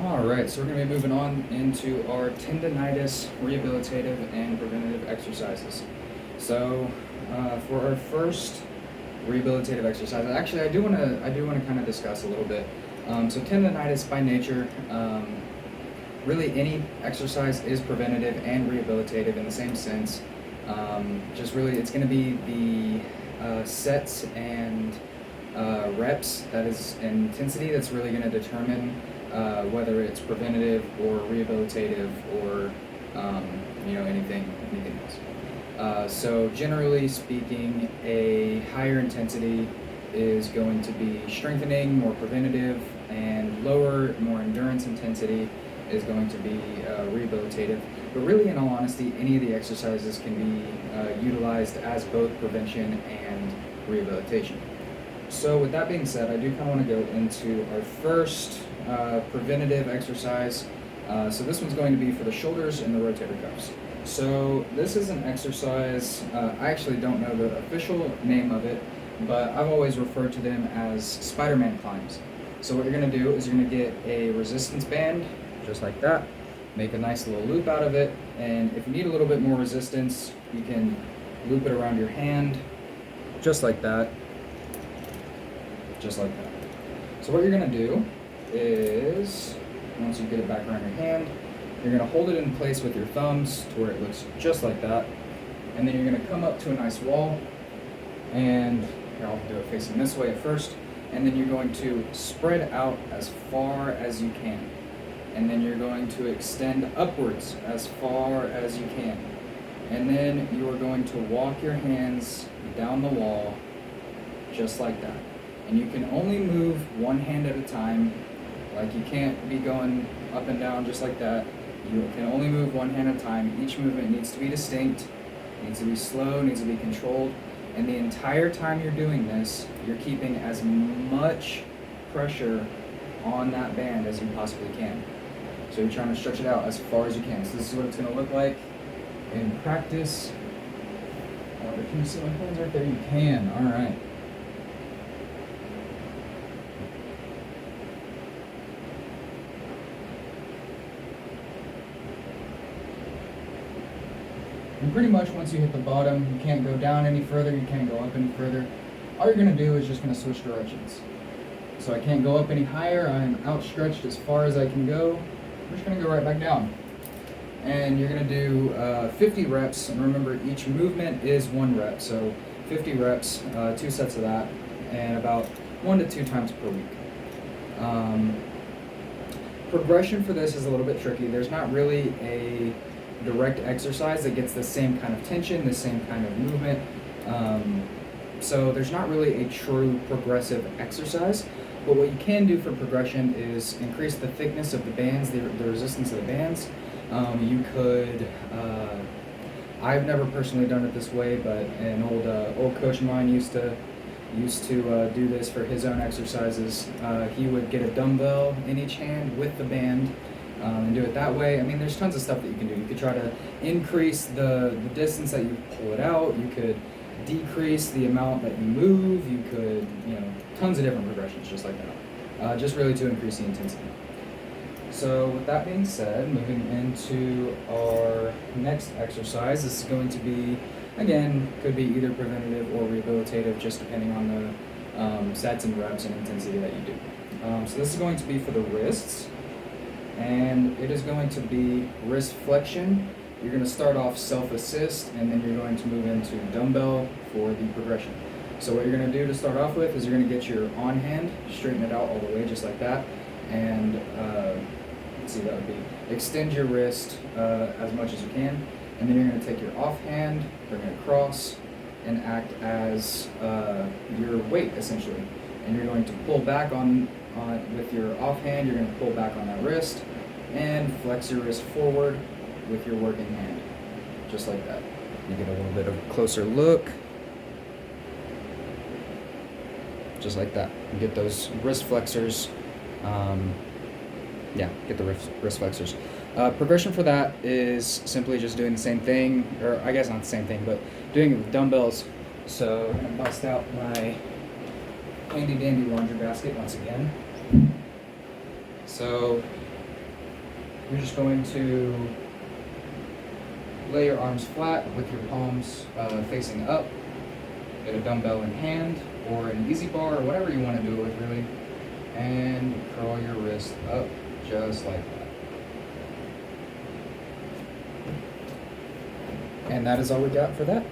Alright, so we're going to be moving on into our tendonitis rehabilitative and preventative exercises. So for our first rehabilitative exercise, actually I do want to kind of discuss a little bit. So tendonitis by nature, really any exercise is preventative and rehabilitative in the same sense. Just really it's going to be the sets and reps, that is intensity, that's really going to determine whether it's preventative or rehabilitative or anything else. So generally speaking, a higher intensity is going to be strengthening, more preventative, and lower, more endurance intensity is going to be rehabilitative. But really, in all honesty, any of the exercises can be utilized as both prevention and rehabilitation. So with that being said, I do kind of want to go into our first preventative exercise. So this one's going to be for the shoulders and the rotator cuffs. So this is an exercise, I actually don't know the official name of it, but I've always referred to them as Spider-Man climbs. So what you're going to do is you're going to get a resistance band, just like that, make a nice little loop out of it, and if you need a little bit more resistance, you can loop it around your hand, just like that. Just like that. So what you're going to do is, once you get it back around your hand, you're going to hold it in place with your thumbs to where it looks just like that. And then you're going to come up to a nice wall, and here, I'll do it facing this way at first. And then you're going to spread out as far as you can. And then you're going to extend upwards as far as you can. And then you are going to walk your hands down the wall just like that. And you can only move one hand at a time. Like, you can't be going up and down just like that. You can only move one hand at a time. Each movement needs to be distinct, needs to be slow, needs to be controlled. And the entire time you're doing this, you're keeping as much pressure on that band as you possibly can. So you're trying to stretch it out as far as you can. So this is what it's going to look like in practice. Can you see my hands right there? You can. All right. And pretty much once you hit the bottom, you can't go down any further, you can't go up any further. All you're going to do is just going to switch directions. So I can't go up any higher, I'm outstretched as far as I can go. I'm just going to go right back down. And you're going to do 50 reps, and remember each movement is 1 rep. So 50 reps, 2 sets of that, and about 1 to 2 times per week. Progression for this is a little bit tricky. There's not really a direct exercise that gets the same kind of tension, the same kind of movement. So there's not really a true progressive exercise, but what you can do for progression is increase the thickness of the bands, the resistance of the bands. You could, I've never personally done it this way, but an old coach of mine used to do this for his own exercises. He would get a dumbbell in each hand with the band, and do it that way. I mean, there's tons of stuff that you can do. You could try to increase the distance that you pull it out. You could decrease the amount that you move. You could, tons of different progressions just like that. Just really to increase the intensity. So with that being said, moving into our next exercise, this is going to be, again, could be either preventative or rehabilitative, just depending on the sets and reps and intensity that you do. So this is going to be for the wrists. And it is going to be wrist flexion. You're going to start off self-assist, and then you're going to move into dumbbell for the progression. So what you're going to do to start off with is you're going to get your on hand, straighten it out all the way just like that, and let's see, that would be extend your wrist as much as you can, and then you're going to take your off hand, bring it across, and act as your weight essentially. And you're going to pull back on with your offhand, you're going to pull back on that wrist and flex your wrist forward with your working hand, just like that. You get a little bit of a closer look, just like that. You get those wrist flexors. Get the wrist flexors. Progression for that is simply just doing the same thing, or I guess not the same thing, but doing it with dumbbells. So I'm going to bust out my handy dandy laundry basket once again. So You're just going to lay your arms flat with your palms facing up. Get a dumbbell in hand or an easy bar or whatever you want to do it with, really. And curl your wrist up just like that. And that is all we got for that.